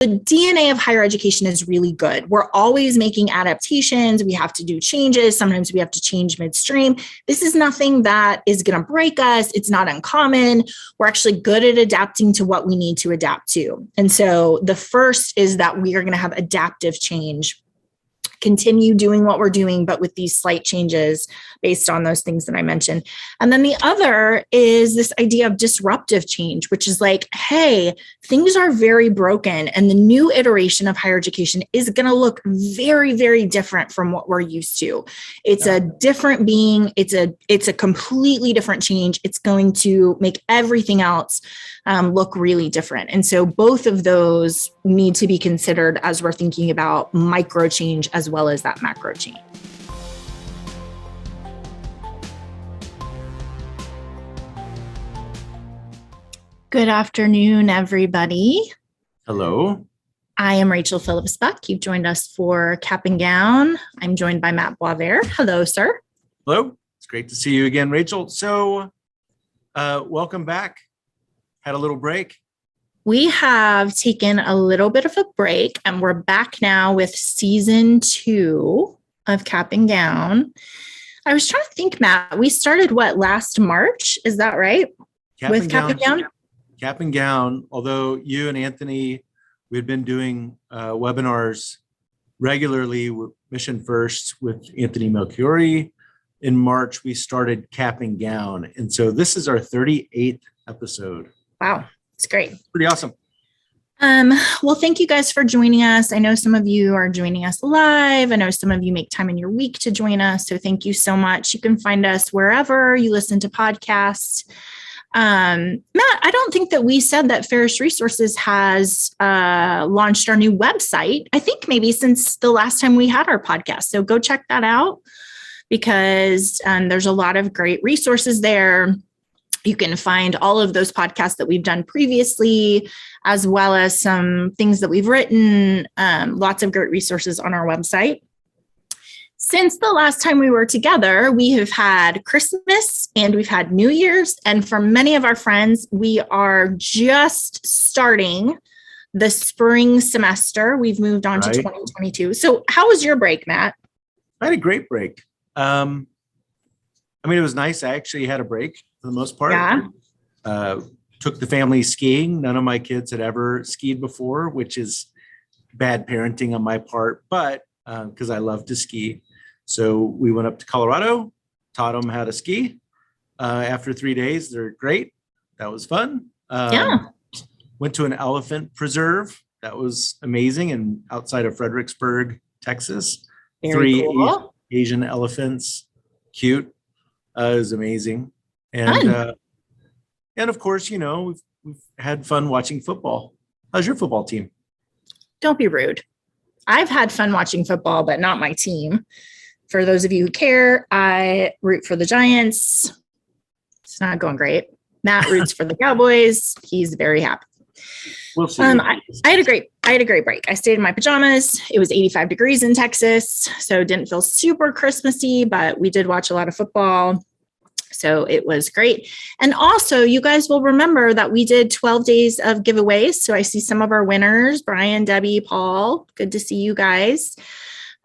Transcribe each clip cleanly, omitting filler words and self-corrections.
the DNA of higher education is really good. We're always making adaptations. We have to do changes. Sometimes we have to change midstream. This is nothing that is going to break us. It's not uncommon. We're actually good at adapting to what we need to adapt to. And so the first is that we are going to have adaptive change, continue doing what we're doing, but with these slight changes based on those things that I mentioned. And then the other is this idea of disruptive change, which is like, hey, things are very broken. And the new iteration of higher education is going to look very, very different from what we're used to. It's a different being. It's a completely different change. It's going to make everything else look really different. And so both of those need to be considered as we're thinking about micro change as well as that macro change. Good afternoon, everybody. Hello. I am Rachel Phillips-Buck. You've joined us for Cap and Gown. I'm joined by Matt Boisvert. Hello, sir. Hello. It's great to see you again, Rachel. So welcome back. Had a little break. We have taken a little bit of a break and we're back now with season 2 of Cap and Gown. I was trying to think, Matt, we started last March? Is that right? Cap and Gown, although you and Anthony, we had been doing webinars regularly with Mission First with Anthony Melchiori. In March, we started Cap and Gown. And so this is our 38th episode. Wow, it's great. Pretty awesome. Well, thank you guys for joining us. I know some of you are joining us live. I know some of you make time in your week to join us. So thank you so much. You can find us wherever you listen to podcasts. Matt, I don't think that we said that Ferris Resources has launched our new website. I think maybe since the last time we had our podcast. So go check that out because there's a lot of great resources there. You can find all of those podcasts that we've done previously, as well as some things that we've written, lots of great resources on our website. Since the last time we were together, we have had Christmas and we've had New Year's. And for many of our friends, we are just starting the spring semester. We've moved on to 2022. So how was your break, Matt? I had a great break. It was nice. I actually had a break for the most part. Yeah. Took the family skiing. None of my kids had ever skied before, which is bad parenting on my part, but because I love to ski. So we went up to Colorado, taught them how to ski. After 3 days, they're great. That was fun. Went to an elephant preserve. That was amazing. And outside of Fredericksburg, Texas, Very cool. Asian elephants, cute. It was amazing. And of course, we've had fun watching football. How's your football team? Don't be rude. I've had fun watching football, but not my team. For those of you who care, I root for the Giants. It's not going great. Matt roots for the Cowboys. He's very happy. We'll see. I had a great break. I stayed in my pajamas. It was 85 degrees in Texas, so it didn't feel super Christmassy, but we did watch a lot of football. So it was great. And also, you guys will remember that we did 12 days of giveaways. So I see some of our winners, Brian, Debbie, Paul. Good to see you guys.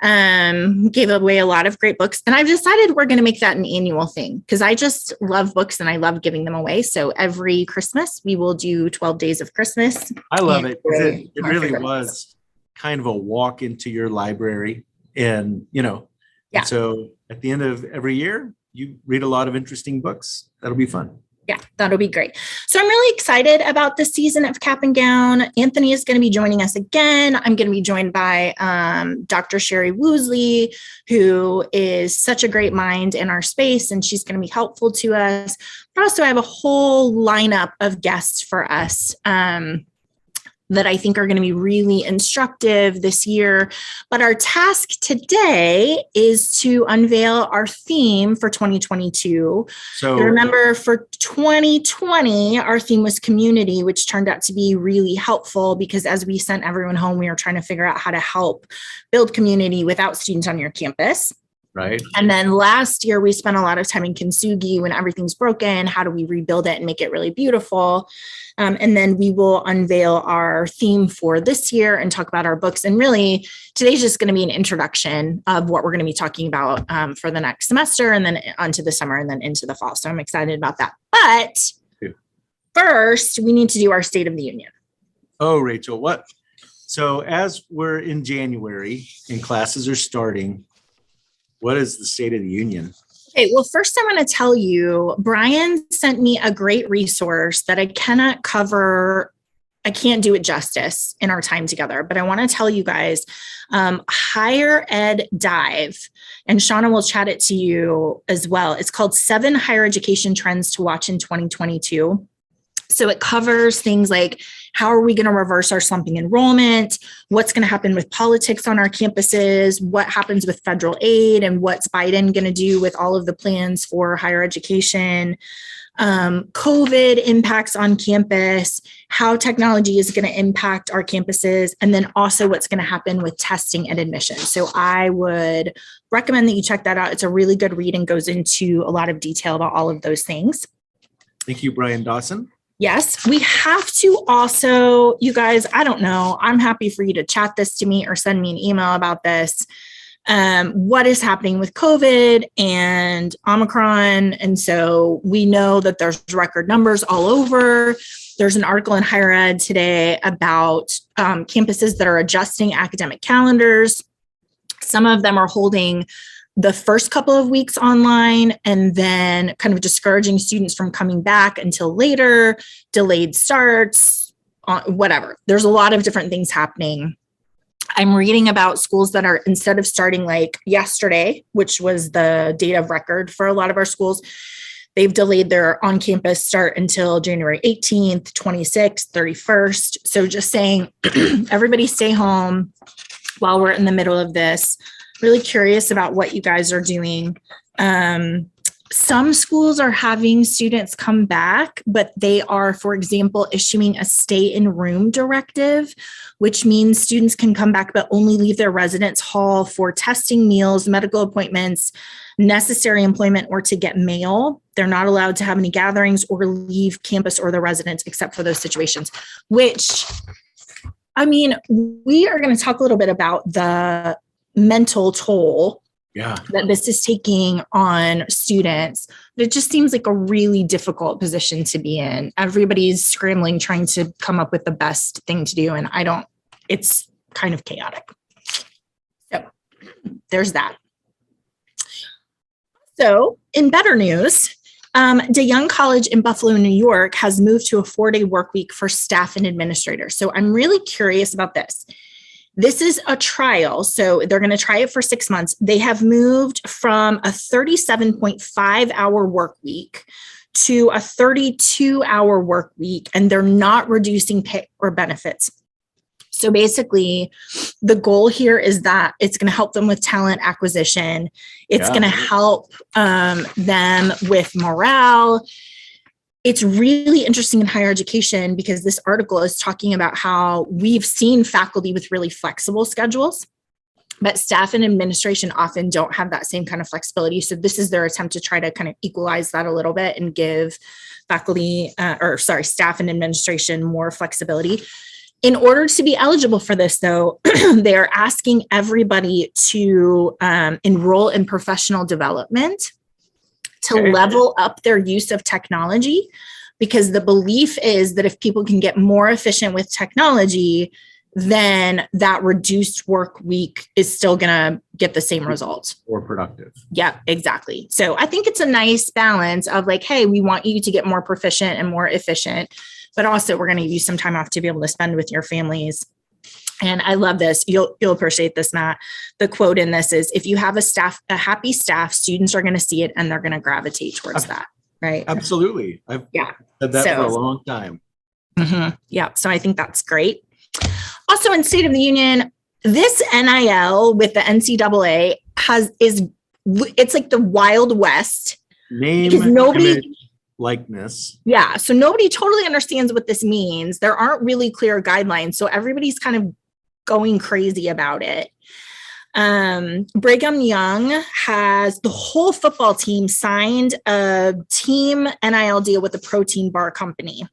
Gave away a lot of great books. And I've decided we're going to make that an annual thing because I just love books and I love giving them away. So every Christmas, we will do 12 days of Christmas. I love it. It really was kind of a walk into your library. And, and so at the end of every year, you read a lot of interesting books. That'll be fun. Yeah, that'll be great. So I'm really excited about this season of Cap and Gown. Anthony is going to be joining us again. I'm going to be joined by Dr. Sherry Woosley, who is such a great mind in our space, and she's going to be helpful to us. But also I have a whole lineup of guests for us that I think are going to be really instructive this year. But our task today is to unveil our theme for 2022. So remember, for 2020, our theme was community, which turned out to be really helpful because as we sent everyone home, we were trying to figure out how to help build community without students on your campus. Right. And then last year, we spent a lot of time in Kintsugi when everything's broken. How do we rebuild it and make it really beautiful? And then we will unveil our theme for this year and talk about our books. And really, today's just going to be an introduction of what we're going to be talking about for the next semester, and then onto the summer, and then into the fall. So I'm excited about that. But first, we need to do our State of the Union. Oh, Rachel, what? So as we're in January and classes are starting, what is the State of the Union? Okay, well, first I want to tell you, Brian sent me a great resource that I cannot cover. I can't do it justice in our time together, but I want to tell you guys, Higher Ed Dive, and Shauna will chat it to you as well. It's called 7 Higher Education Trends to Watch in 2022. So it covers things like, how are we going to reverse our slumping enrollment? What's going to happen with politics on our campuses? What happens with federal aid? And what's Biden going to do with all of the plans for higher education? COVID impacts on campus, how technology is going to impact our campuses, and then also what's going to happen with testing and admission. So I would recommend that you check that out. It's a really good read and goes into a lot of detail about all of those things. Thank you, Brian Dawson. Yes, we have to also, you guys, I don't know, I'm happy for you to chat this to me or send me an email about this. What is happening with COVID and Omicron? And so we know that there's record numbers all over. There's an article in Higher Ed today about campuses that are adjusting academic calendars. Some of them are holding the first couple of weeks online and then kind of discouraging students from coming back until later, delayed starts, whatever. There's a lot of different things happening. I'm reading about schools that are, instead of starting like yesterday, which was the date of record for a lot of our schools, they've delayed their on-campus start until January 18th, 26th, 31st. So just saying, everybody stay home while we're in the middle of this. Really curious about what you guys are doing. Some schools are having students come back, but they are, for example, issuing a stay-in-room directive, which means students can come back but only leave their residence hall for testing, meals, medical appointments, necessary employment, or to get mail. They're not allowed to have any gatherings or leave campus or the residence except for those situations, which, I mean, we are going to talk a little bit about the mental toll that this is taking on students. It just seems like a really difficult position to be in. Everybody's scrambling, trying to come up with the best thing to do. And it's kind of chaotic. So there's that. So in better news, DeYoung College in Buffalo, New York has moved to a 4-day work week for staff and administrators. So I'm really curious about this. This is a trial, so they're going to try it for 6 months. They have moved from a 37.5-hour work week to a 32-hour work week, and they're not reducing pay or benefits. So basically, the goal here is that it's going to help them with talent acquisition. It's going to help them with morale. It's really interesting in higher education because this article is talking about how we've seen faculty with really flexible schedules, but staff and administration often don't have that same kind of flexibility. So this is their attempt to try to kind of equalize that a little bit and give staff and administration more flexibility. In order to be eligible for this, though, they are asking everybody to enroll in professional development to level up their use of technology, because the belief is that if people can get more efficient with technology, then that reduced work week is still going to get the same results. More productive. Yeah, exactly. So I think it's a nice balance of like, hey, we want you to get more proficient and more efficient, but also we're going to give you some time off to be able to spend with your families. And I love this. You'll appreciate this, Matt. The quote in this is, if you have a happy staff, students are going to see it and they're going to gravitate towards that. Right. Absolutely. I've said that for a long time. Mm-hmm. Yeah. So I think that's great. Also in State of the Union, this NIL with the NCAA it's like the Wild West. Name, image, likeness. Yeah. So nobody totally understands what this means. There aren't really clear guidelines. So everybody's kind of going crazy about it. Brigham Young has the whole football team signed a team NIL deal with the protein bar company.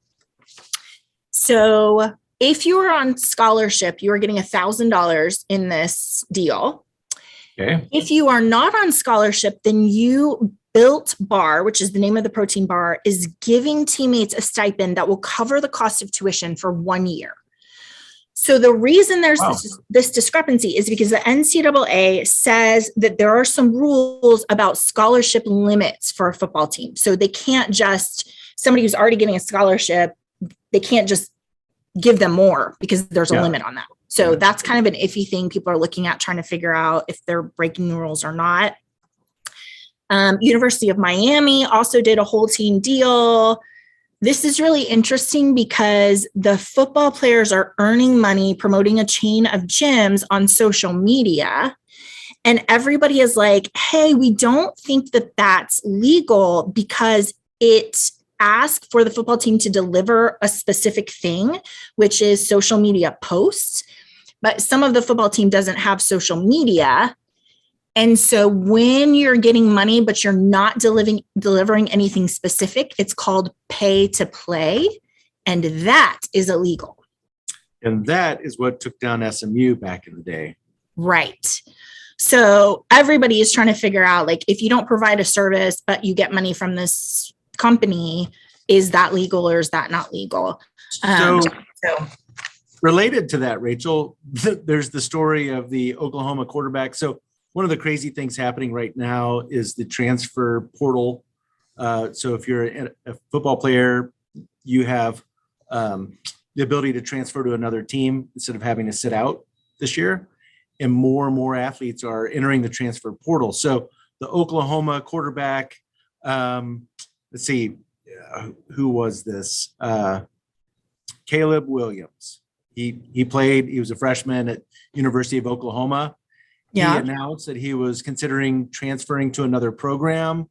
So if you were on scholarship, you are getting $1,000 in this deal. Okay. If you are not on scholarship, then you Built Bar, which is the name of the protein bar, is giving teammates a stipend that will cover the cost of tuition for 1 year. So the reason there's this discrepancy is because the NCAA says that there are some rules about scholarship limits for a football team. So they can't just, somebody who's already getting a scholarship, they can't just give them more because there's a limit on that. So that's kind of an iffy thing people are looking at, trying to figure out if they're breaking the rules or not. University of Miami also did a whole team deal. This is really interesting because the football players are earning money promoting a chain of gyms on social media. And everybody is like, hey, we don't think that that's legal because it asks for the football team to deliver a specific thing, which is social media posts. But some of the football team doesn't have social media. And so when you're getting money, but you're not delivering anything specific, it's called pay to play. And that is illegal. And that is what took down SMU back in the day. Right. So everybody is trying to figure out, like, if you don't provide a service, but you get money from this company, is that legal or is that not legal? So related to that, Rachel, there's the story of the Oklahoma quarterback. So one of the crazy things happening right now is the transfer portal. So if you're a football player, you have the ability to transfer to another team instead of having to sit out this year. And more athletes are entering the transfer portal. So the Oklahoma quarterback, let's see, who was this? Caleb Williams. He played, he was a freshman at University of Oklahoma. Yeah. He announced that he was considering transferring to another program.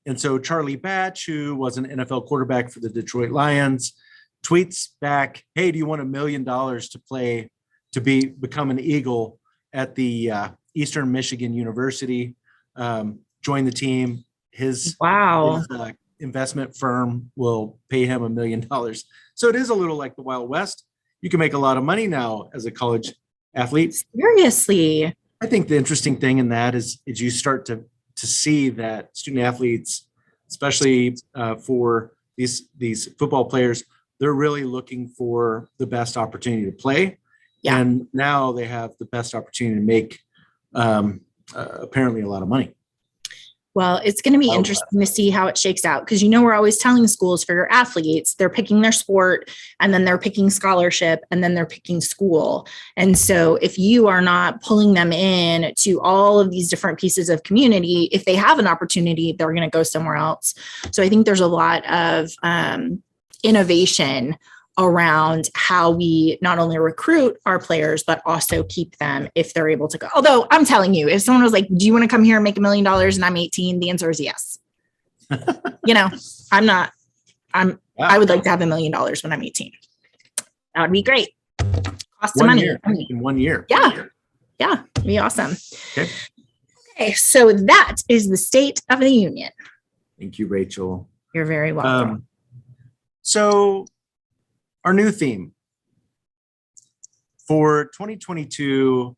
And so Charlie Batch, who was an NFL quarterback for the Detroit Lions, tweets back, hey, do you want $1 million to become an Eagle at the Eastern Michigan University? Join the team. His investment firm will pay him $1 million. So it is a little like the Wild West. You can make a lot of money now as a college athlete. Seriously. I think the interesting thing in that is you start to see that student athletes, especially for these football players, they're really looking for the best opportunity to play. Yeah. And now they have the best opportunity to make apparently a lot of money. Well, it's going to be interesting to see how it shakes out because, we're always telling schools for your athletes, they're picking their sport and then they're picking scholarship and then they're picking school. And so if you are not pulling them in to all of these different pieces of community, if they have an opportunity, they're going to go somewhere else. So I think there's a lot of innovation around how we not only recruit our players, but also keep them if they're able to go. Although I'm telling you, if someone was like, do you want to come here and make $1 million and I'm 18? The answer is yes. I would like to have $1 million when I'm 18. That would be great. Cost of money. In 1 year. Yeah. Yeah. It'd be awesome. Okay. So that is the State of the Union. Thank you, Rachel. You're very welcome. So our new theme for 2022,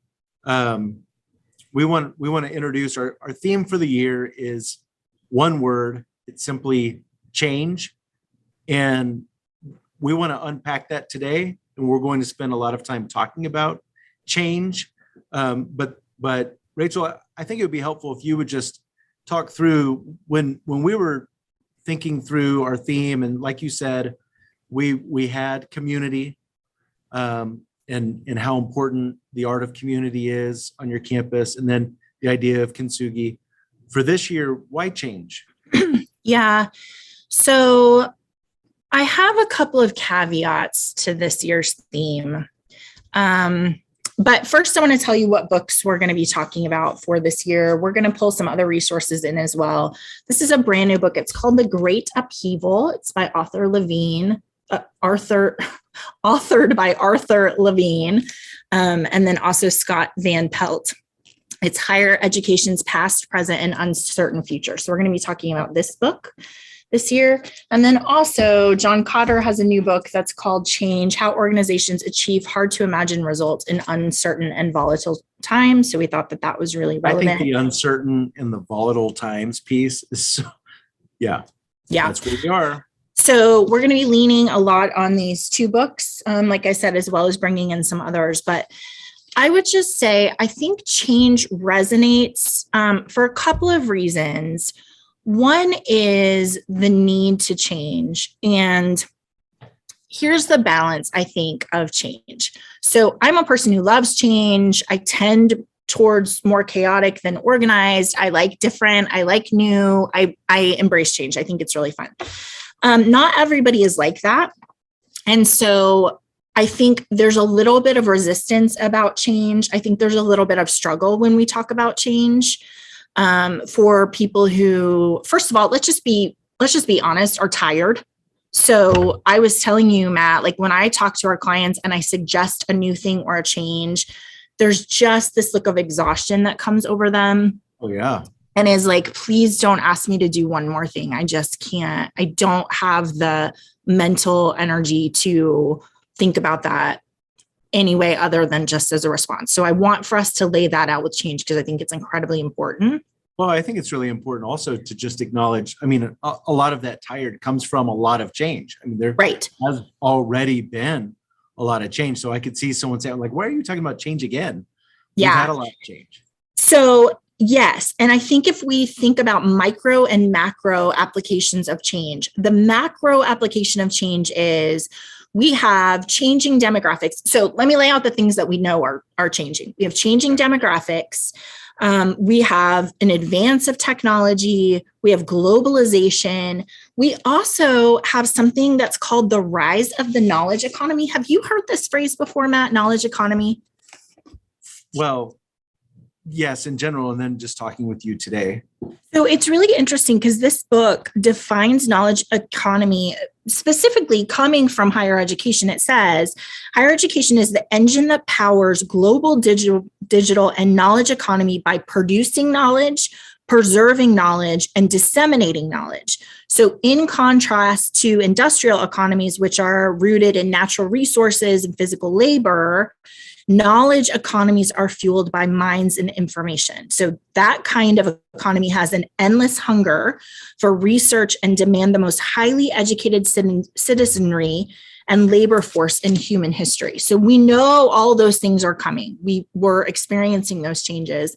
we want to introduce our theme for the year is one word. It's simply change. And we want to unpack that today. And we're going to spend a lot of time talking about change. But Rachel, I think it would be helpful if you would just talk through when we were thinking through our theme. And like you said, we had community and how important the art of community is on your campus. And then the idea of kintsugi. For this year, why change? Yeah. So I have a couple of caveats to this year's theme. But first, I want to tell you what books we're going to be talking about for this year. We're going to pull some other resources in as well. This is a brand new book. It's called The Great Upheaval. It's by authored by Arthur Levine, and then also Scott Van Pelt. It's Higher Education's Past, Present, and Uncertain Future. So we're going to be talking about this book this year. And then also John Cotter has a new book that's called Change: How Organizations Achieve Hard to Imagine Results in Uncertain and Volatile Times. So we thought that that was really relevant. I think the uncertain and the volatile times piece is so, yeah, that's where we are. So we're going to be leaning a lot on these two books, like I said, as well as bringing in some others. But I would just say, I think change resonates for a couple of reasons. One is the need to change. And here's the balance, I think, of change. So I'm a person who loves change. I tend towards more chaotic than organized. I like different. I like new. I embrace change. I think it's really fun. Not everybody is like that. And so I think there's a little bit of resistance about change. I think there's a little bit of struggle when we talk about change for people who, first of all, let's just be honest, are tired. So I was telling you, Matt, like when I talk to our clients and I suggest a new thing or a change, there's just this look of exhaustion that comes over them. Oh, yeah. And is like, please don't ask me to do one more thing. I just can't. I don't have the mental energy to think about that anyway, other than just as a response. So I want for us to lay that out with change because I think it's incredibly important. Well, I think it's really important also to just acknowledge, I mean, a lot of that tired comes from a lot of change. I mean, there has already been a lot of change. So I could see someone saying like, why are you talking about change again? We've had a lot of change. So yes. And I think if we think about micro and macro applications of change, the macro application of change is we have changing demographics. So let me lay out the things that we know are changing. We have changing demographics. We have an advance of technology. We have globalization. We also have something that's called the rise of the knowledge economy. Have you heard this phrase before, Matt? Knowledge economy? Well, yes, in general, and then just talking with you today. So it's really interesting because this book defines knowledge economy specifically coming from higher education. It says higher education is the engine that powers global digital and knowledge economy by producing knowledge, preserving knowledge, and disseminating knowledge. So in contrast to industrial economies, which are rooted in natural resources and physical labor, knowledge economies are fueled by minds and information. So that kind of economy has an endless hunger for research and demand the most highly educated citizenry and labor force in human history. So we know all those things are coming. We were experiencing those changes.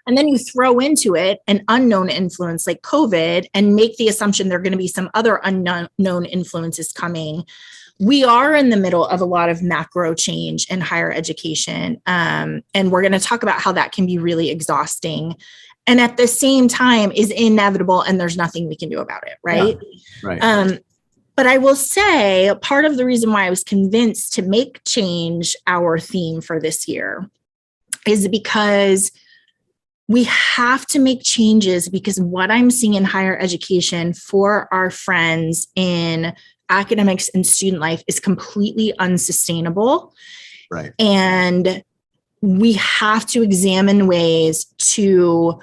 And then you throw into it an unknown influence like COVID and make the assumption there are going to be some other unknown influences coming. We are in the middle of a lot of macro change in higher education. And we're going to talk about how that can be really exhausting. And at the same time is inevitable and there's nothing we can do about it, right? Yeah, right. But I will say part of the reason why I was convinced to make change our theme for this year is because we have to make changes because what I'm seeing in higher education for our friends in academics and student life is completely unsustainable. Right. And we have to examine ways to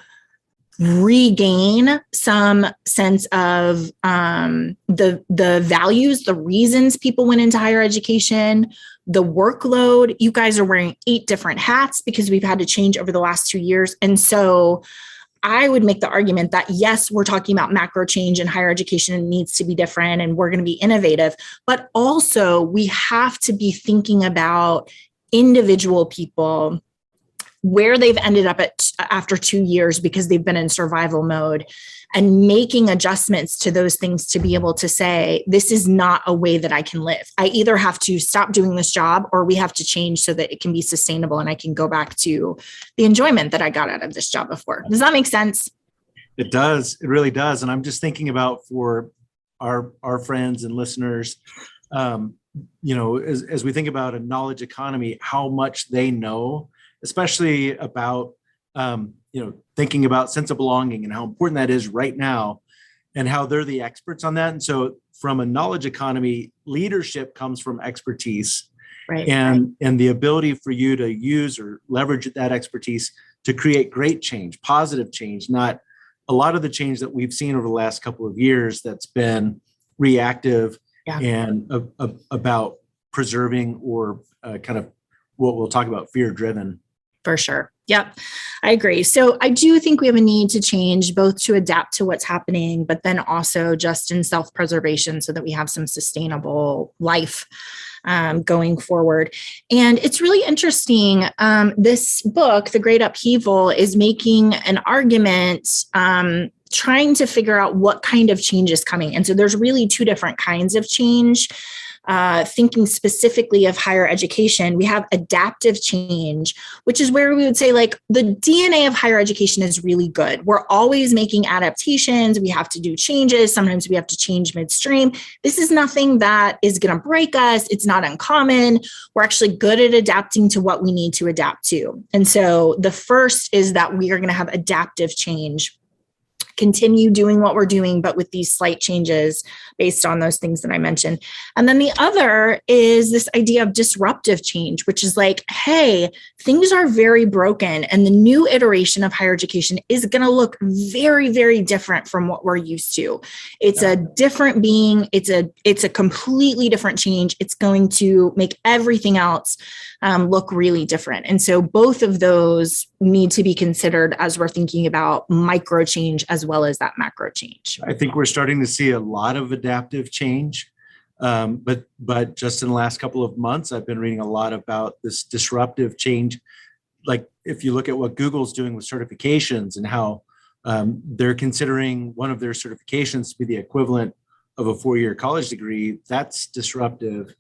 regain some sense of the values, the reasons people went into higher education, the workload. You guys are wearing 8 different hats because we've had to change over the last 2 years. And so I would make the argument that, yes, we're talking about macro change in higher education and needs to be different and we're going to be innovative, but also we have to be thinking about individual people, where they've ended up at after 2 years because they've been in survival mode, and making adjustments to those things to be able to say, this is not a way that I can live. I either have to stop doing this job or we have to change so that it can be sustainable and I can go back to the enjoyment that I got out of this job before. Does that make sense? It does. It really does. And I'm just thinking about for our friends and listeners, as we think about a knowledge economy, how much they know, especially about, thinking about sense of belonging and how important that is right now and how they're the experts on that. And so from a knowledge economy, leadership comes from expertise, right? And the ability for you to use or leverage that expertise to create great change, positive change, not a lot of the change that we've seen over the last couple of years that's been reactive and about preserving or kind of what we'll talk about, fear driven. For sure. Yep. I agree. So I do think we have a need to change, both to adapt to what's happening, but then also just in self-preservation so that we have some sustainable life going forward. And it's really interesting. This book, The Great Upheaval, is making an argument trying to figure out what kind of change is coming. And so there's really two different kinds of change. Thinking specifically of higher education, we have adaptive change, which is where we would say like the DNA of higher education is really good. We're always making adaptations. We have to do changes. Sometimes we have to change midstream. This is nothing that is going to break us. It's not uncommon. We're actually good at adapting to what we need to adapt to. And so the first is that we are going to have adaptive change, continue doing what we're doing, but with these slight changes based on those things that I mentioned. And then the other is this idea of disruptive change, which is like, hey, things are very broken. And the new iteration of higher education is going to look very, very different from what we're used to. It's a different being. It's a completely different change. It's going to make everything else look really different. And so both of those need to be considered as we're thinking about micro change as well as that macro change. I think we're starting to see a lot of adaptive change. But just in the last couple of months, I've been reading a lot about this disruptive change. Like if you look at what Google's doing with certifications and how they're considering one of their certifications to be the equivalent of a 4-year college degree, that's disruptive.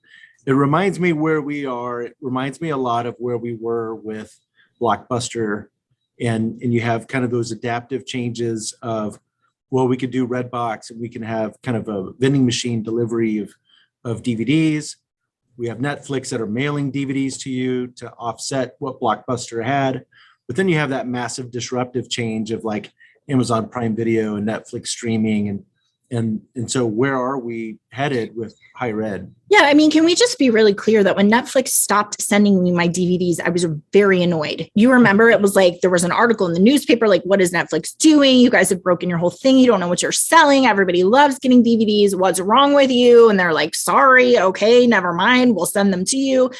It reminds me where we are. It reminds me a lot of where we were with Blockbuster. And you have kind of those adaptive changes of, well, we could do Redbox and we can have kind of a vending machine delivery of DVDs. We have Netflix that are mailing DVDs to you to offset what Blockbuster had. But then you have that massive disruptive change of like Amazon Prime Video and Netflix streaming. And so where are we headed with higher ed? Yeah, I mean, can we just be really clear that when Netflix stopped sending me my DVDs, I was very annoyed. You remember it was like there was an article in the newspaper, like, what is Netflix doing? You guys have broken your whole thing. You don't know what you're selling. Everybody loves getting DVDs. What's wrong with you? And they're like, sorry, okay, never mind. We'll send them to you.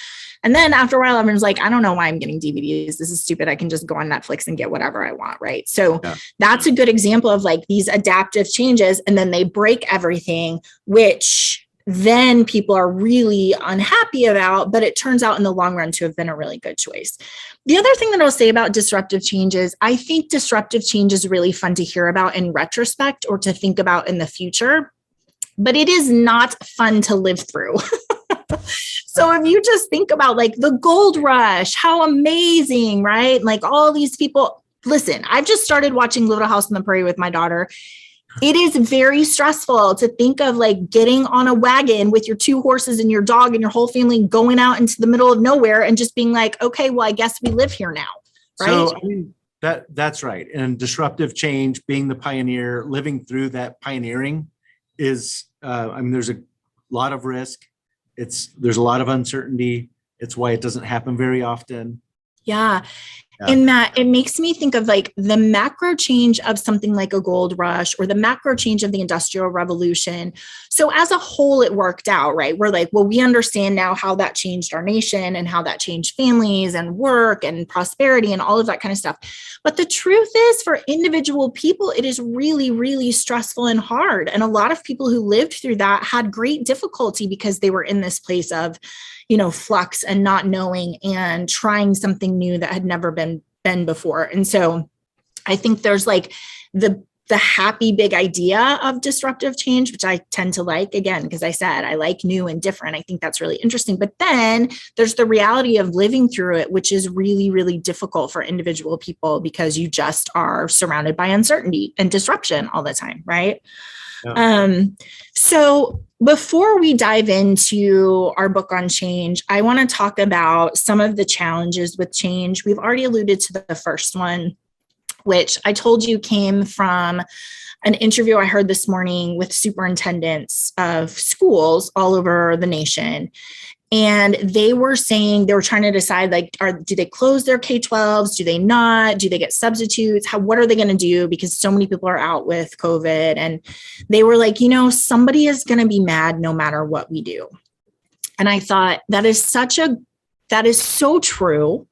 And then after a while, everyone's like, I don't know why I'm getting DVDs. This is stupid. I can just go on Netflix and get whatever I want, right? So that's a good example of like these adaptive changes. And then they break everything, which then people are really unhappy about, but it turns out in the long run to have been a really good choice. The other thing that I'll say about disruptive change is I think disruptive change is really fun to hear about in retrospect or to think about in the future, but it is not fun to live through. So if you just think about like the gold rush, how amazing, right? Like all these people, listen, I've just started watching Little House on the Prairie with my daughter. It is very stressful to think of like getting on a wagon with your 2 horses and your dog and your whole family going out into the middle of nowhere and just being like, okay, well, I guess we live here now. Right. So I mean, that's right. And disruptive change, being the pioneer, living through that pioneering is, I mean, there's a lot of risk. There's a lot of uncertainty. It's why it doesn't happen very often. Yeah. And Matt, it makes me think of like the macro change of something like a gold rush or the macro change of the Industrial Revolution. So as a whole, it worked out, right? We're like, well, we understand now how that changed our nation and how that changed families and work and prosperity and all of that kind of stuff. But the truth is, for individual people, it is really, really stressful and hard. And a lot of people who lived through that had great difficulty because they were in this place of, flux and not knowing and trying something new that had never been before. And so I think there's like the happy big idea of disruptive change, which I tend to like, again, because I said I like new and different. I think that's really interesting. But then there's the reality of living through it, which is really, really difficult for individual people because you just are surrounded by uncertainty and disruption all the time, right? Yeah. So before we dive into our book on change, I want to talk about some of the challenges with change. We've already alluded to the first one, which I told you came from an interview I heard this morning with superintendents of schools all over the nation. And they were saying, they were trying to decide, like, do they close their K-12s? Do they not? Do they get substitutes? What are they going to do? Because so many people are out with COVID. And they were like, somebody is going to be mad no matter what we do. And I thought that is so true.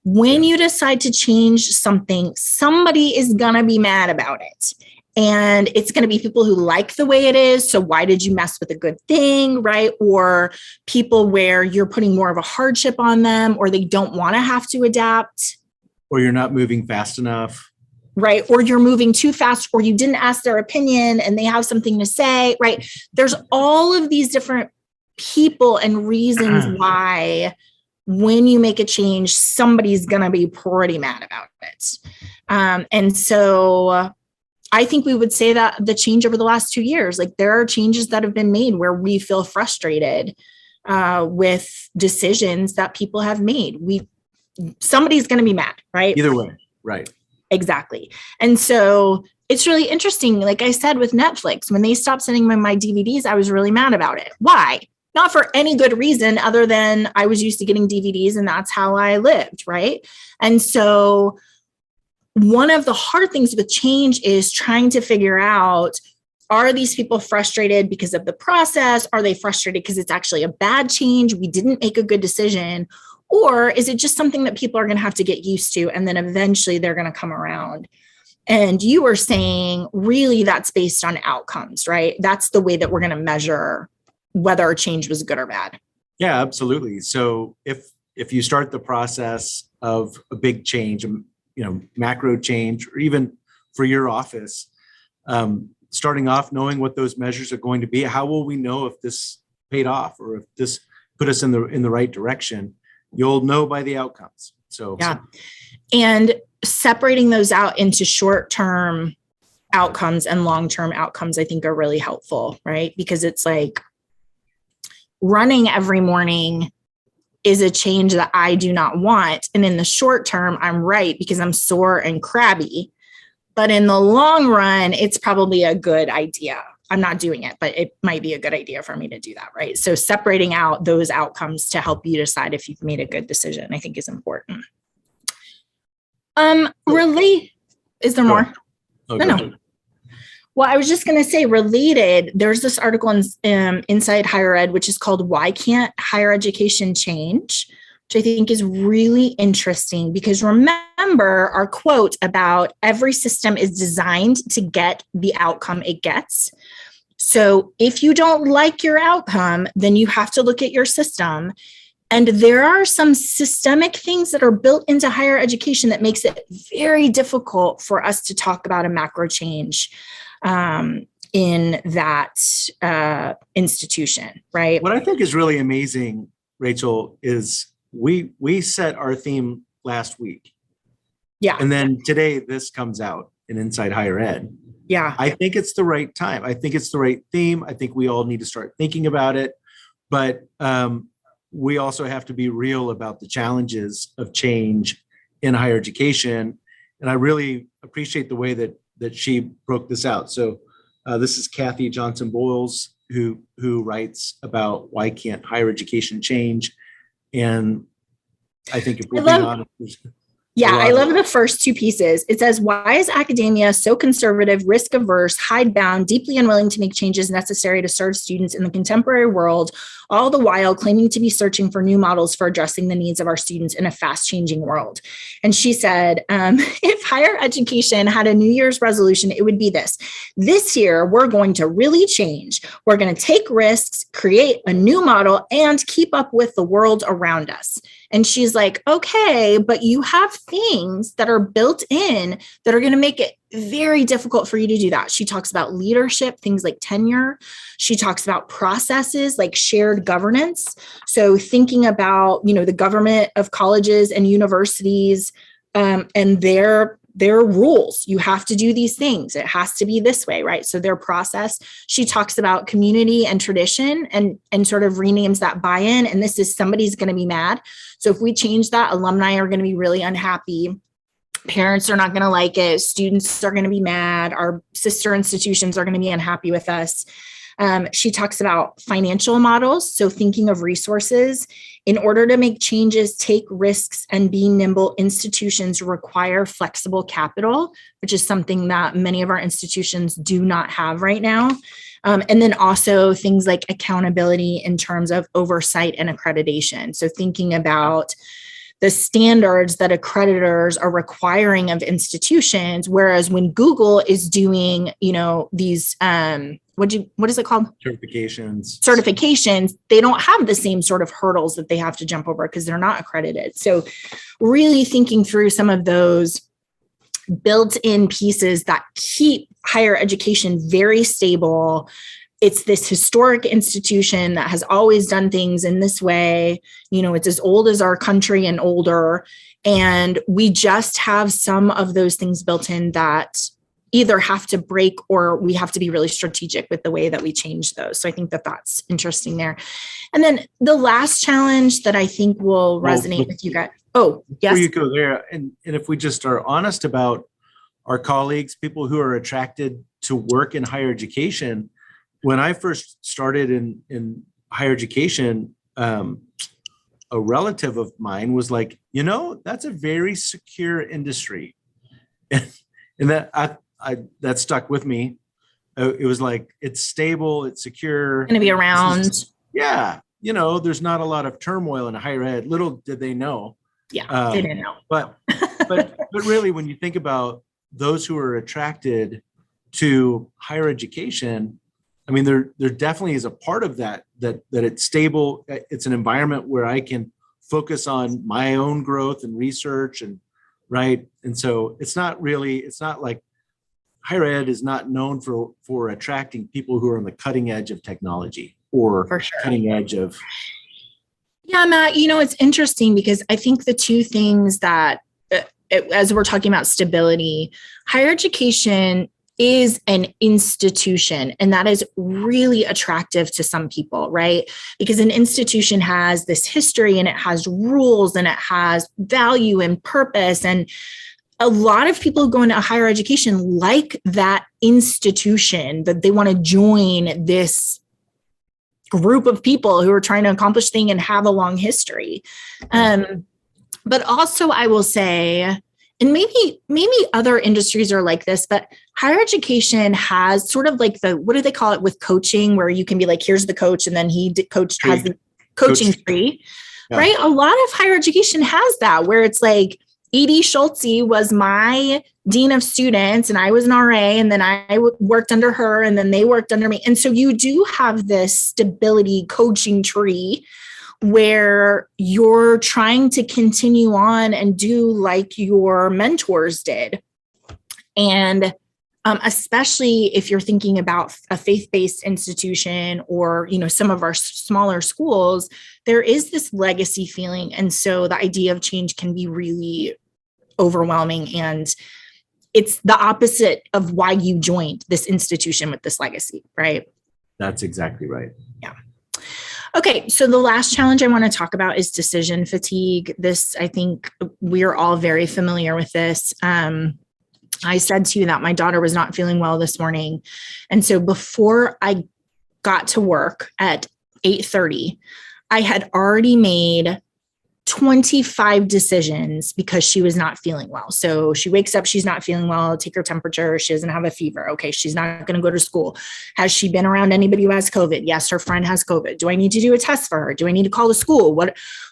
When you decide to change something, somebody is going to be mad about it. And it's going to be people who like the way it is. So why did you mess with a good thing, right? Or people where you're putting more of a hardship on them, or they don't want to have to adapt. Or you're not moving fast enough. Right. Or you're moving too fast, or you didn't ask their opinion and they have something to say, right? There's all of these different people and reasons why when you make a change, somebody's going to be pretty mad about it. And so I think we would say that the change over the last 2 years, like there are changes that have been made where we feel frustrated with decisions that people have made. Somebody's going to be mad, right? Either way, right. Exactly. And so it's really interesting. Like I said, with Netflix, when they stopped sending me my DVDs, I was really mad about it. Why? Not for any good reason other than I was used to getting DVDs and that's how I lived, right? And so one of the hard things with change is trying to figure out, are these people frustrated because of the process? Are they frustrated because it's actually a bad change? We didn't make a good decision. Or is it just something that people are going to have to get used to, and then eventually they're going to come around? And you were saying, really, that's based on outcomes, right? That's the way that we're going to measure whether a change was good or bad. Yeah, absolutely. So if you start the process of a big change, macro change, or even for your office, starting off knowing what those measures are going to be, how will we know if this paid off or if this put us in the right direction? You'll know by the outcomes. So yeah, and separating those out into short-term outcomes and long-term outcomes, I think, are really helpful, right? Because it's like running every morning is a change that I do not want. And in the short term, I'm right because I'm sore and crabby. But in the long run, it's probably a good idea. I'm not doing it, but it might be a good idea for me to do that, right? So separating out those outcomes to help you decide if you've made a good decision, I think, is important. Really, is there more? No. Well, I was just going to say, related, there's this article in Inside Higher Ed, which is called "Why Can't Higher Education Change?" which I think is really interesting, because remember our quote about every system is designed to get the outcome it gets. So if you don't like your outcome, then you have to look at your system. And there are some systemic things that are built into higher education that makes it very difficult for us to talk about a macro change in that institution, right? What I think is really amazing, Rachel, is we set our theme last week. Yeah. And then today this comes out in Inside Higher Ed. Yeah. I think it's the right time. I think it's the right theme. I think we all need to start thinking about it. But we also have to be real about the challenges of change in higher education. And I really appreciate the way that she broke this out. So this is Kathy Johnson Boyles, who writes about why can't higher education change. And I think if we're being honest, yeah, I love the first two pieces. It says, why is academia so conservative, risk averse, hidebound, deeply unwilling to make changes necessary to serve students in the contemporary world, all the while claiming to be searching for new models for addressing the needs of our students in a fast changing world? And she said, if higher education had a New Year's resolution, it would be this. This year, we're going to really change. We're going to take risks, create a new model, and keep up with the world around us. And she's like, okay, but you have things that are built in that are going to make it very difficult for you to do that. She talks about leadership, things like tenure. She talks about processes like shared governance. So thinking about, the government of colleges and universities and their rules. You have to do these things. It has to be this way, right? So their process. She talks about community and tradition and sort of renames that buy-in. And this is somebody's going to be mad. So if we change that, alumni are going to be really unhappy. Parents are not going to like it. Students are going to be mad. Our sister institutions are going to be unhappy with us. She talks about financial models. So thinking of resources. In order to make changes, take risks, and be nimble, institutions require flexible capital, which is something that many of our institutions do not have right now. And then also things like accountability in terms of oversight and accreditation. So thinking about the standards that accreditors are requiring of institutions, whereas when Google is doing, these what is it called? Certifications, they don't have the same sort of hurdles that they have to jump over because they're not accredited. So really thinking through some of those built-in pieces that keep higher education very stable. It's this historic institution that has always done things in this way. It's as old as our country and older. And we just have some of those things built in that either have to break or we have to be really strategic with the way that we change those. So I think that that's interesting there. And then the last challenge that I think will resonate with you guys. Oh, yes. Before you go there, and if we just are honest about our colleagues, people who are attracted to work in higher education, when I first started in higher education, a relative of mine was like, that's a very secure industry. And that that stuck with me. It was like, it's stable, it's secure. Going to be around. There's not a lot of turmoil in higher ed. Little did they know. Yeah, they didn't know. But really, when you think about those who are attracted to higher education, I mean, there definitely is a part of that it's stable. It's an environment where I can focus on my own growth and research right. And so it's not like higher ed is not known for attracting people who are on the cutting edge of technology or cutting edge of. Yeah, Matt, it's interesting because I think the two things that, as we're talking about stability, higher education is an institution, and that is really attractive to some people, right? Because an institution has this history and it has rules and it has value and purpose. And a lot of people go into higher education like that institution, that they want to join this group of people who are trying to accomplish things and have a long history. But also I will say, and maybe other industries are like this, but higher education has sort of like what do they call it with coaching, where you can be like, here's the coach, and then has the coaching tree, right? A lot of higher education has that, where it's like, Edie Schultze was my dean of students and I was an RA, and then I worked under her and then they worked under me. And so you do have this stability coaching tree where you're trying to continue on and do like your mentors did. And especially if you're thinking about a faith-based institution or, some of our smaller schools, there is this legacy feeling. And so the idea of change can be really overwhelming. And it's the opposite of why you joined this institution with this legacy, right? That's exactly right. Yeah. Okay, so the last challenge I want to talk about is decision fatigue. This, I think we're all very familiar with this. I said to you that my daughter was not feeling well this morning. And so before I got to work at 8:30, I had already made 25 decisions because she was not feeling well. So she wakes up, she's not feeling well, take her temperature. She doesn't have a fever. Okay. She's not going to go to school. Has she been around anybody who has COVID? Yes. Her friend has COVID. Do I need to do a test for her? Do I need to call the school?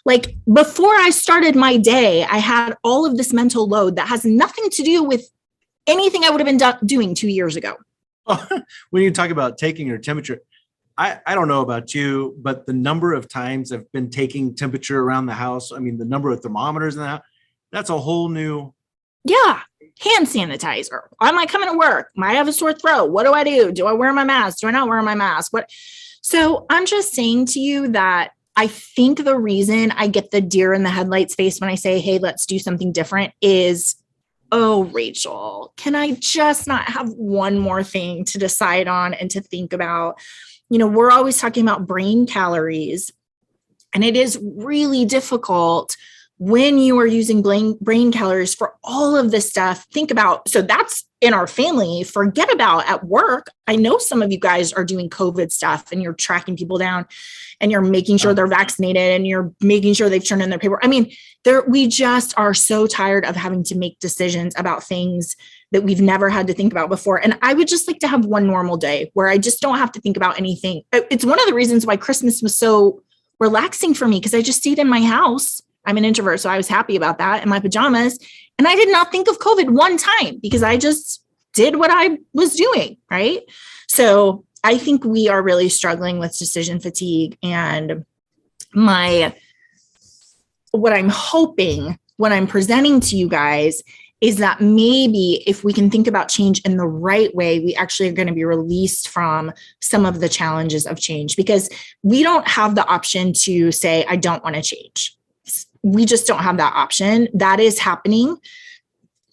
Like before I started my day, I had all of this mental load that has nothing to do with anything I would have been doing 2 years ago. When you talk about taking her temperature, I don't know about you, but the number of times I've been taking temperature around the house, I mean, the number of thermometers in the house, that's a whole new. Yeah. Hand sanitizer. I might come into work. Might have a sore throat. What do I do? Do I wear my mask? Do I not wear my mask? So I'm just saying to you that I think the reason I get the deer in the headlights face when I say, hey, let's do something different is, oh, Rachel, can I just not have one more thing to decide on and to think about? We're always talking about brain calories, and it is really difficult when you are using brain calories for all of this stuff, think about, so that's in our family, forget about at work. I know some of you guys are doing COVID stuff and you're tracking people down and you're making sure they're vaccinated and you're making sure they've turned in their paper. I mean, we just are so tired of having to make decisions about things that we've never had to think about before. And I would just like to have one normal day where I just don't have to think about anything. It's one of the reasons why Christmas was so relaxing for me, because I just stayed in my house. I'm an introvert, so I was happy about that in my pajamas. And I did not think of COVID one time because I just did what I was doing, right? So I think we are really struggling with decision fatigue. And what I'm hoping when I'm presenting to you guys is that maybe if we can think about change in the right way, we actually are going to be released from some of the challenges of change, because we don't have the option to say, I don't want to change. We just don't have that option. That is happening.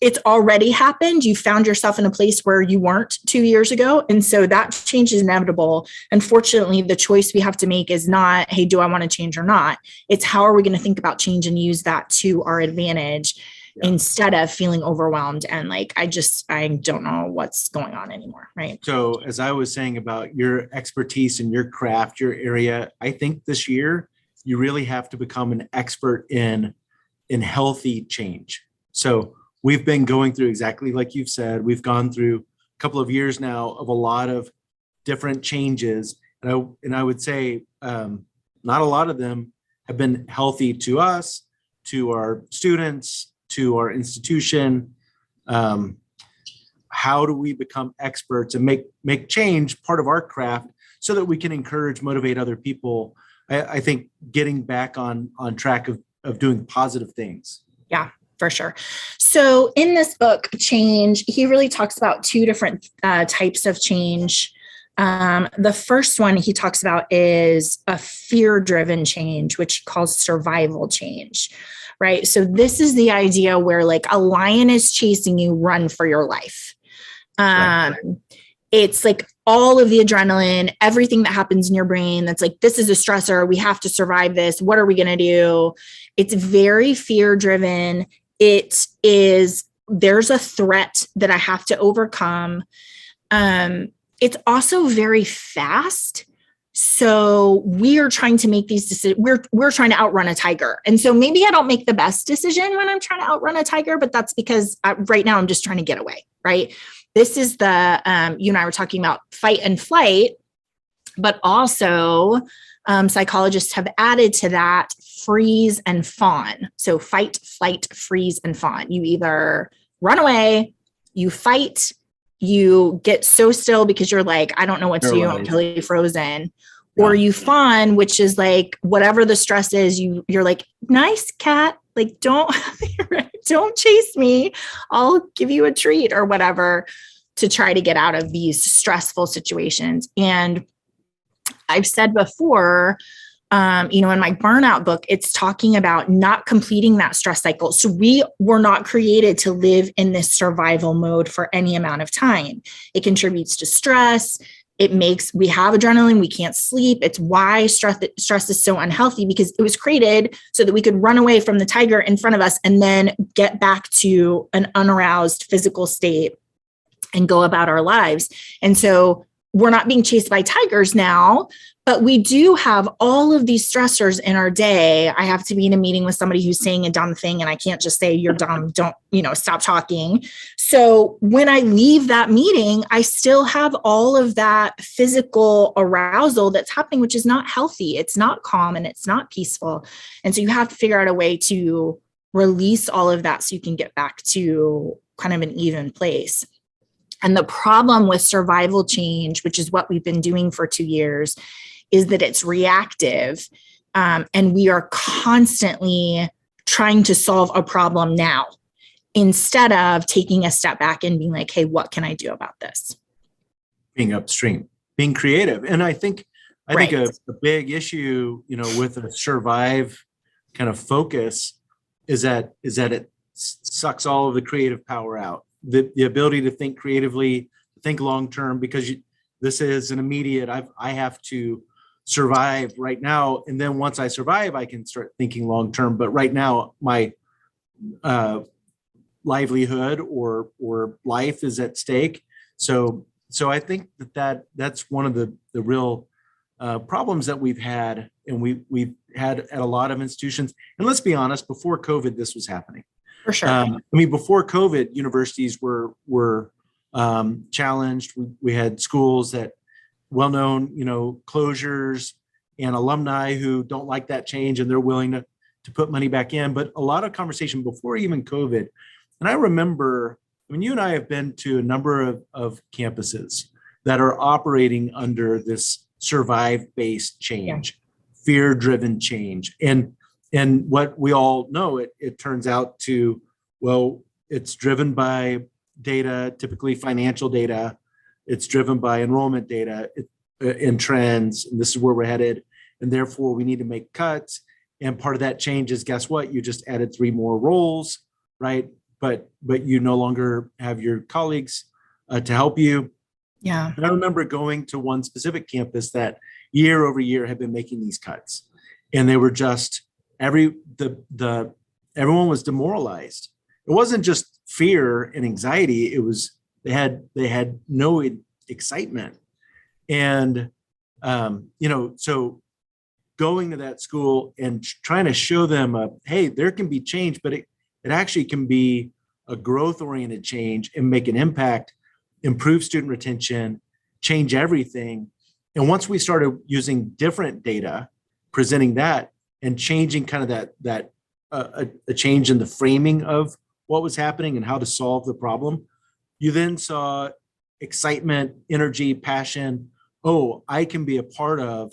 It's already happened. You found yourself in a place where you weren't 2 years ago. And so that change is inevitable. Unfortunately, the choice we have to make is not, hey, do I want to change or not? It's how are we going to think about change and use that to our advantage instead of feeling overwhelmed and like, I don't know what's going on anymore. Right. So as I was saying about your expertise in your craft, your area, I think this year you really have to become an expert in healthy change. So we've been going through exactly like you've said, we've gone through a couple of years now of a lot of different changes. And I would say not a lot of them have been healthy to us, to our students, to our institution. How do we become experts and make change part of our craft so that we can encourage, motivate other people? I think getting back on track of doing positive things. Yeah, for sure. So in this book, Change, he really talks about two different types of change. The first one he talks about is a fear-driven change, which he calls survival change, right? So this is the idea where like a lion is chasing you, run for your life. Right. It's like all of the adrenaline, everything that happens in your brain that's like, this is a stressor. We have to survive this. What are we going to do? It's very fear-driven. There's a threat that I have to overcome. It's also very fast. So we are trying to make these decisions. We're trying to outrun a tiger. And so maybe I don't make the best decision when I'm trying to outrun a tiger, but that's because right now I'm just trying to get away, right? This is you and I were talking about fight and flight, but also psychologists have added to that freeze and fawn. So fight, flight, freeze, and fawn. You either run away, you fight, you get so still because you're like, I don't know what to do, I'm totally frozen. Yeah. Or you fawn, which is like whatever the stress is, you're like, nice cat, like don't chase me. I'll give you a treat or whatever to try to get out of these stressful situations. And I've said before, in my burnout book, it's talking about not completing that stress cycle. So we were not created to live in this survival mode for any amount of time. It contributes to stress. We have adrenaline. We can't sleep. It's why stress is so unhealthy, because it was created so that we could run away from the tiger in front of us and then get back to an unaroused physical state and go about our lives. And so we're not being chased by tigers now, but we do have all of these stressors in our day. I have to be in a meeting with somebody who's saying a dumb thing, and I can't just say, you're dumb, don't, stop talking. So when I leave that meeting, I still have all of that physical arousal that's happening, which is not healthy. It's not calm and it's not peaceful. And so you have to figure out a way to release all of that so you can get back to kind of an even place. And the problem with survival change, which is what we've been doing for 2 years, is that it's reactive. And we are constantly trying to solve a problem now instead of taking a step back and being like, hey, what can I do about this? Being upstream, being creative. And I think a big issue, with a survive kind of focus is that it sucks all of the creative power out. The ability to think creatively, think long-term, because this is an immediate, I have to survive right now. And then once I survive, I can start thinking long term. But right now, my livelihood or life is at stake. So I think that's one of the real problems that we've had, and we've had at a lot of institutions. And let's be honest, before COVID, this was happening. For sure. I mean, before COVID, universities were challenged. We had schools that well-known, closures, and alumni who don't like that change, and they're willing to put money back in. But a lot of conversation before even COVID. And I remember, I mean, you and I have been to a number of campuses that are operating under this survive-based change, fear-driven change. And what we all know, it turns out to, well, it's driven by data, typically financial data. It's driven by enrollment data and trends, and this is where we're headed. And therefore, we need to make cuts. And part of that change is, guess what? You just added 3 more roles, right? But you no longer have your colleagues to help you. Yeah. And I remember going to one specific campus that year over year had been making these cuts, and they were just everyone was demoralized. It wasn't just fear and anxiety. It was they had no excitement, and so going to that school and trying to show them, hey, there can be change, but it actually can be a growth-oriented change and make an impact, improve student retention, change everything. And once we started using different data, presenting that and changing kind of that a change in the framing of what was happening and how to solve the problem, you then saw excitement, energy, passion. Oh, I can be a part of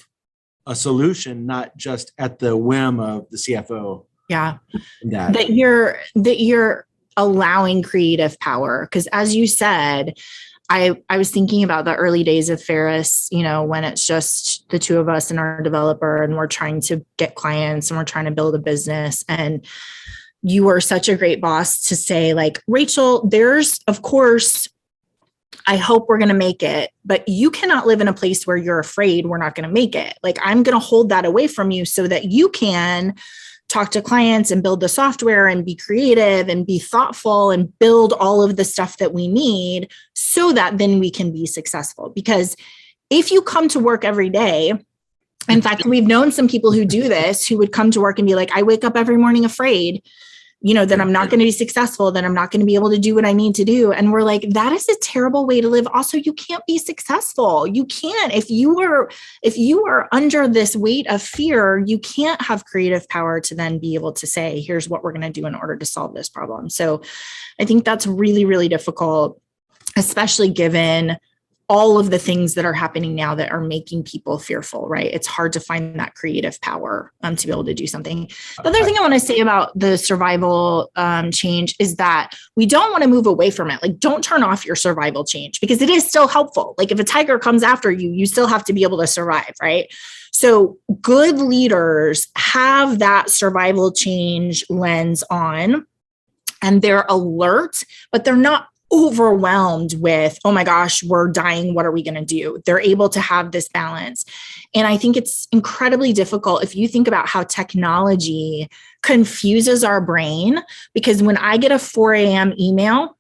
a solution, not just at the whim of the CFO. Yeah. That you're allowing creative power. Because as you said, I was thinking about the early days of Ferris, when it's just the two of us and our developer, and we're trying to get clients and we're trying to build a business. And you were such a great boss to say, like, Rachel, there's, of course, I hope we're going to make it, but you cannot live in a place where you're afraid we're not going to make it. Like, I'm going to hold that away from you so that you can talk to clients and build the software and be creative and be thoughtful and build all of the stuff that we need so that then we can be successful. Because if you come to work every day, in fact, we've known some people who do this, who would come to work and be like, I wake up every morning afraid, that I'm not going to be successful, that I'm not going to be able to do what I need to do. And we're like, that is a terrible way to live. Also, you can't be successful. You can't. If you are under this weight of fear, you can't have creative power to then be able to say, here's what we're going to do in order to solve this problem. So I think that's really, really difficult, especially given all of the things that are happening now that are making people fearful, right? It's hard to find that creative power to be able to do something. The other thing I want to say about the survival change is that we don't want to move away from it. Like, don't turn off your survival change, because it is still helpful. Like, if a tiger comes after you, you still have to be able to survive, right? So good leaders have that survival change lens on, and they're alert, but they're not overwhelmed with, oh my gosh, we're dying, what are we going to do? They're able to have this balance. And I think it's incredibly difficult if you think about how technology confuses our brain, because when I get a 4 a.m. email,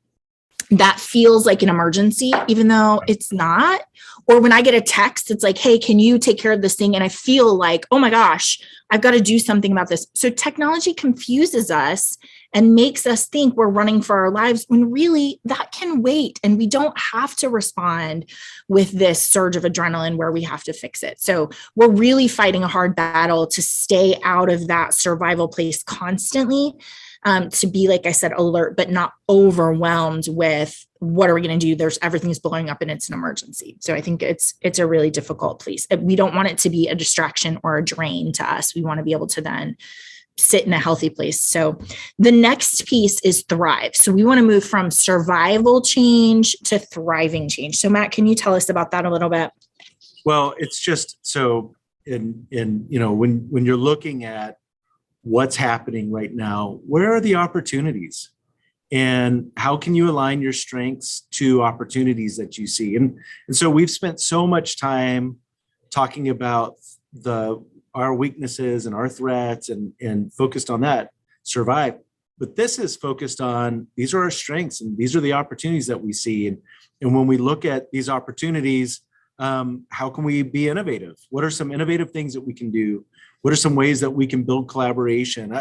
that feels like an emergency, even though it's not. Or when I get a text, it's like, hey, can you take care of this thing? And I feel like, oh my gosh, I've got to do something about this. So technology confuses us and makes us think we're running for our lives, when really that can wait. And we don't have to respond with this surge of adrenaline where we have to fix it. So we're really fighting a hard battle to stay out of that survival place constantly, to be, like I said, alert, but not overwhelmed with what are we going to do? Everything's blowing up and it's an emergency. So I think it's a really difficult place. We don't want it to be a distraction or a drain to us. We want to be able to then sit in a healthy place. So the next piece is thrive. So we want to move from survival change to thriving change. So Matt, can you tell us about that a little bit? Well, it's just so when you're looking at what's happening right now, where are the opportunities? And how can you align your strengths to opportunities that you see? And so we've spent so much time talking about our weaknesses and our threats and focused on that, survive. But this is focused on, these are our strengths and these are the opportunities that we see. And when we look at these opportunities, how can we be innovative? What are some innovative things that we can do? What are some ways that we can build collaboration?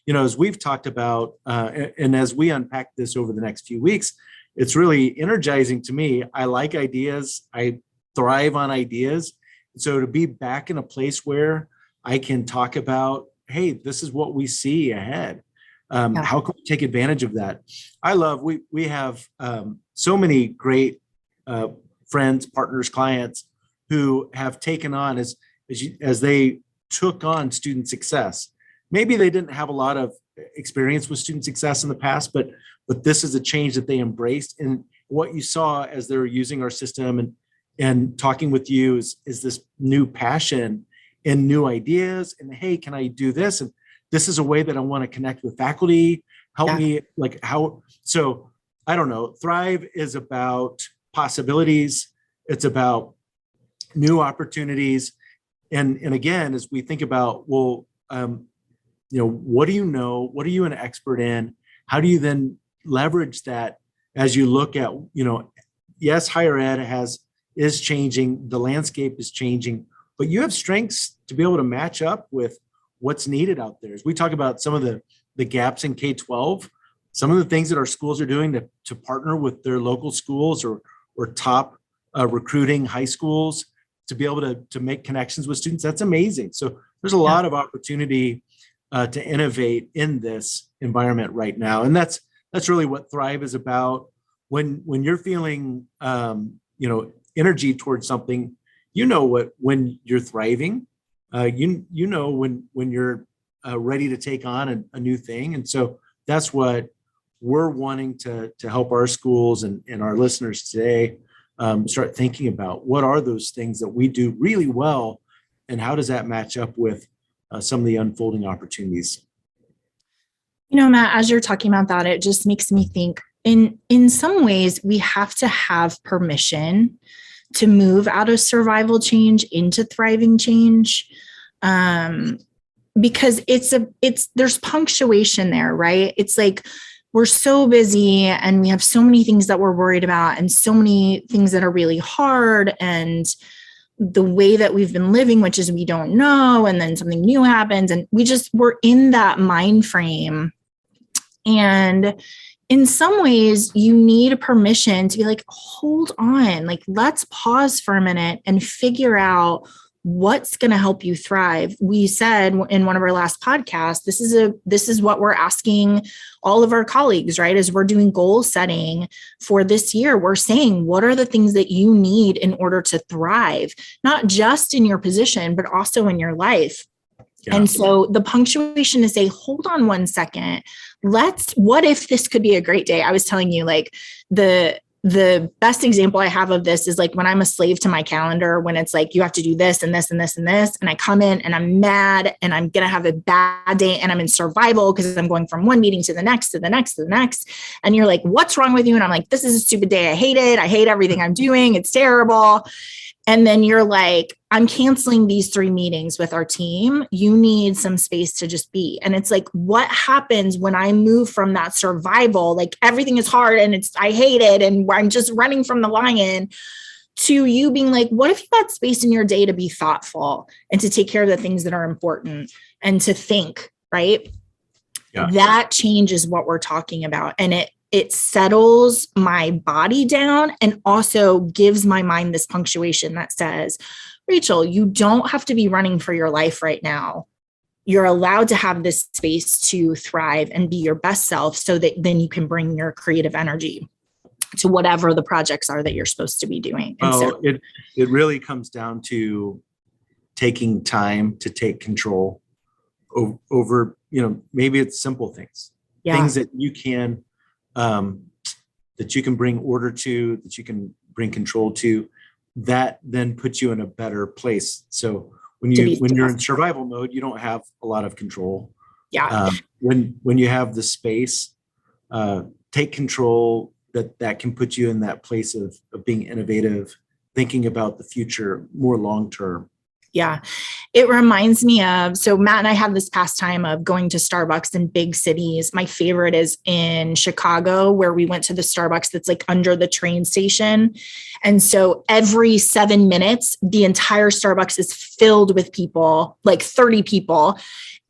As we've talked about, and as we unpack this over the next few weeks, it's really energizing to me. I like ideas. I thrive on ideas. So to be back in a place where I can talk about, hey, this is what we see ahead. How can we take advantage of that? We have so many great friends, partners, clients who have taken on as they took on student success. Maybe they didn't have a lot of experience with student success in the past, but this is a change that they embraced. And what you saw as they were using our system and talking with you is this new passion and new ideas. And hey, can I do this? And this is a way that I want to connect with faculty. Help me, like how. So I don't know. Thrive is about possibilities. It's about new opportunities. And again, as we think about, well, what do you know? What are you an expert in? How do you then leverage that as you look at, yes, higher ed is changing, the landscape is changing, but you have strengths to be able to match up with what's needed out there. As we talk about some of the gaps in K-12, some of the things that our schools are doing to partner with their local schools or top recruiting high schools to be able to make connections with students, that's amazing. So there's a lot of opportunity to innovate in this environment right now. And that's really what Thrive is about. When you're feeling, energy towards something, when you're thriving, when you're ready to take on a new thing. And so that's what we're wanting to help our schools and our listeners today start thinking about. What are those things that we do really well, and how does that match up with some of the unfolding opportunities? Matt, as you're talking about that, it just makes me think in some ways we have to have permission to move out of survival change into thriving change. Because there's punctuation there, right? It's like, we're so busy and we have so many things that we're worried about and so many things that are really hard, and the way that we've been living, which is we don't know, and then something new happens, and we're in that mind frame. And in some ways you need permission to be like, hold on, like, let's pause for a minute and figure out what's going to help you thrive. We said in one of our last podcasts, this is what we're asking all of our colleagues, right? As we're doing goal setting for this year, we're saying, what are the things that you need in order to thrive, not just in your position, but also in your life? Yeah. And so the punctuation is say, hold on one second. What if this could be a great day? I was telling you, like, the best example I have of this is like when I'm a slave to my calendar, when it's like, you have to do this and this and this and this. And I come in and I'm mad and I'm going to have a bad day and I'm in survival because I'm going from one meeting to the next, to the next, to the next. And you're like, what's wrong with you? And I'm like, this is a stupid day. I hate it. I hate everything I'm doing. It's terrible. And then you're like, I'm canceling these 3 meetings with our team. You need some space to just be. And it's like, what happens when I move from that survival, like everything is hard and I hate it and I'm just running from the lion, to you being like, what if you had space in your day to be thoughtful and to take care of the things that are important and to think, right? Yeah. That changes what we're talking about. And it settles my body down and also gives my mind this punctuation that says, Rachel, you don't have to be running for your life right now. You're allowed to have this space to thrive and be your best self, so that then you can bring your creative energy to whatever the projects are that you're supposed to be doing. And so it really comes down to taking time to take control over, maybe it's simple things, things that you can bring order to, that you can bring control to, that then puts you in a better place. So when you're in survival mode, you don't have a lot of control. Yeah. When you have the space, take control, that can put you in that place of being innovative, thinking about the future more long term. Yeah. It reminds me of, so Matt and I have this pastime of going to Starbucks in big cities. My favorite is in Chicago, where we went to the Starbucks that's like under the train station. And so every 7 minutes, the entire Starbucks is filled with people, like 30 people.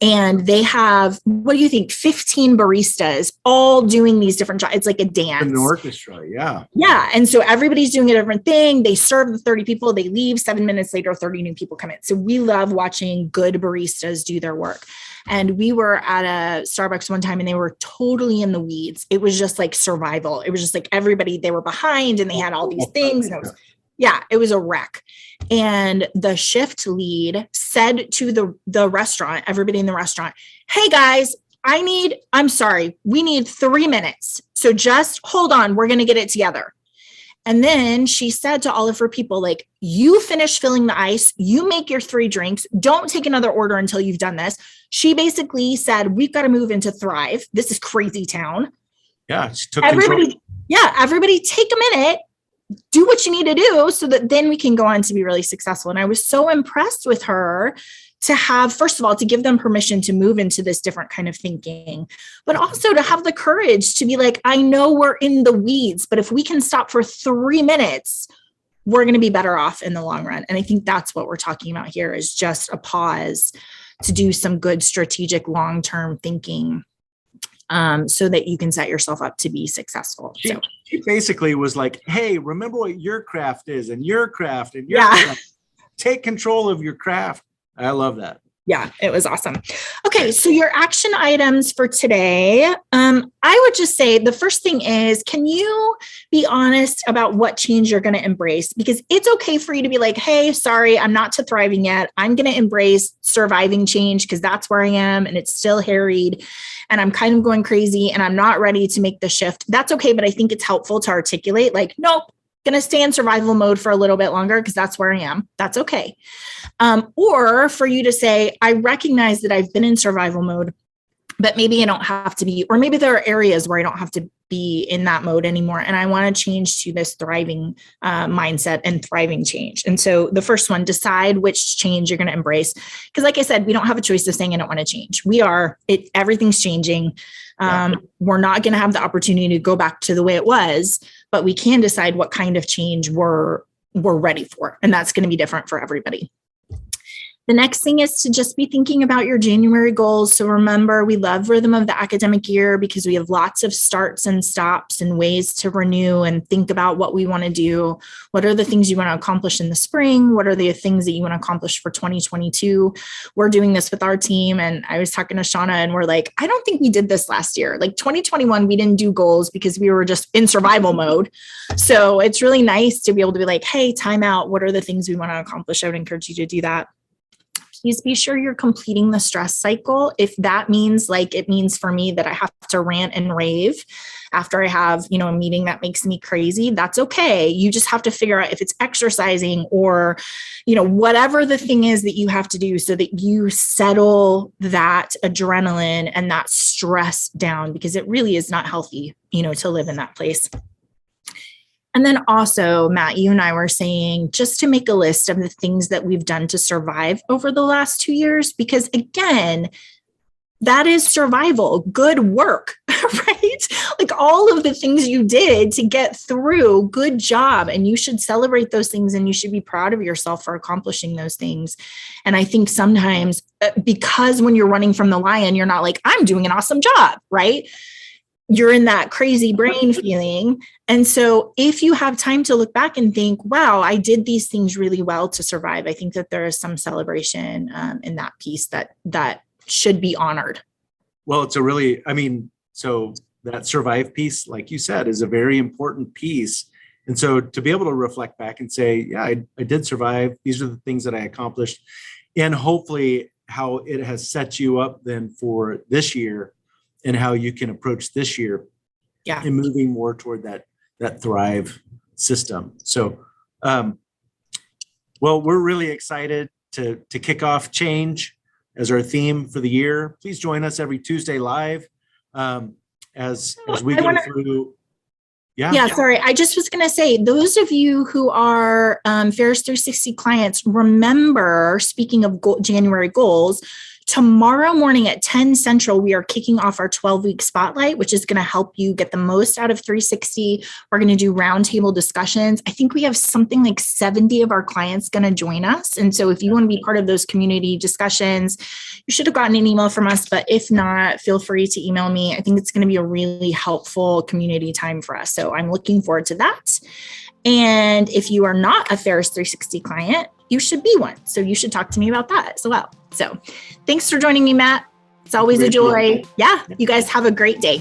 And they have, what do you think, 15 baristas all doing these different jobs. It's like a dance. An orchestra, yeah. Yeah. And so everybody's doing a different thing. They serve the 30 people, they leave 7 minutes later, 30 new people come in. So we love watching good baristas do their work. And we were at a Starbucks one time and they were totally in the weeds. It was just like survival. It was just like everybody, they were behind and they had all these things. And it was a wreck. And the shift lead said to the restaurant, everybody in the restaurant, hey guys, I'm sorry, we need 3 minutes. So just hold on, we're going to get it together. And then she said to all of her people, like, you finish filling the ice, you make your 3 drinks, don't take another order until you've done this. She basically said, we've got to move into Thrive. This is crazy town. Yeah, she took control. Yeah, everybody take a minute, do what you need to do so that then we can go on to be really successful. And I was so impressed with her to have, first of all, to give them permission to move into this different kind of thinking, but also to have the courage to be like, I know we're in the weeds, but if we can stop for 3 minutes, we're going to be better off in the long run. And I think that's what we're talking about here, is just a pause to do some good strategic long-term thinking, so that you can set yourself up to be successful. She basically was like, hey, remember what your craft is and your craft and your craft. Take control of your craft. I love that. Yeah, it was awesome. Okay, so your action items for today. I would just say the first thing is, can you be honest about what change you're going to embrace? Because it's okay for you to be like, hey, sorry, I'm not to thriving yet. I'm going to embrace surviving change because that's where I am and it's still harried and I'm kind of going crazy and I'm not ready to make the shift. That's okay, but I think it's helpful to articulate like, nope, going to stay in survival mode for a little bit longer because that's where I am. That's okay. Or for you to say, I recognize that I've been in survival mode, but maybe I don't have to be, or maybe there are areas where I don't have to be in that mode anymore. And I want to change to this thriving mindset and thriving change. And so the first one, decide which change you're going to embrace. Because like I said, we don't have a choice of saying I don't want to change. Everything's changing. We're not going to have the opportunity to go back to the way it was, but we can decide what kind of change we're ready for. And that's going to be different for everybody. The next thing is to just be thinking about your January goals. So remember, we love rhythm of the academic year because we have lots of starts and stops and ways to renew and think about what we want to do. What are the things you want to accomplish in the spring? What are the things that you want to accomplish for 2022? We're doing this with our team. And I was talking to Shauna and we're like, I don't think we did this last year. Like 2021, we didn't do goals because we were just in survival mode. So it's really nice to be able to be like, hey, time out. What are the things we want to accomplish? I would encourage you to do that. Please be sure you're completing the stress cycle. If that means, like it means for me, that I have to rant and rave after I have, a meeting that makes me crazy, that's okay. You just have to figure out if it's exercising or, whatever the thing is that you have to do so that you settle that adrenaline and that stress down, because it really is not healthy, to live in that place. And then also, Matt, you and I were saying just to make a list of the things that we've done to survive over the last 2 years, because again, that is survival, good work, right? Like all of the things you did to get through, good job. And you should celebrate those things and you should be proud of yourself for accomplishing those things. And I think sometimes because when you're running from the lion, you're not like, I'm doing an awesome job, right? You're in that crazy brain feeling. And so if you have time to look back and think, wow, I did these things really well to survive, I think that there is some celebration in that piece that should be honored. Well, it's so that survive piece, like you said, is a very important piece. And so to be able to reflect back and say, yeah, I did survive. These are the things that I accomplished. And hopefully how it has set you up then for this year and how you can approach this year and moving more toward that thrive system. So, well, we're really excited to kick off change as our theme for the year. Please join us every Tuesday live as we go through. Yeah, sorry. I just was going to say, those of you who are Ferris 360 clients, remember, speaking of January goals, tomorrow morning at 10 Central, we are kicking off our 12-week spotlight, which is going to help you get the most out of 360. We're going to do roundtable discussions. I think we have something like 70 of our clients going to join us. And so if you want to be part of those community discussions, you should have gotten an email from us, but if not, feel free to email me. I think it's going to be a really helpful community time for us. So I'm looking forward to that. And if you are not a Ferris 360 client, you should be one. So you should talk to me about that as well. So thanks for joining me, Matt. It's always a joy. Yeah, you guys have a great day.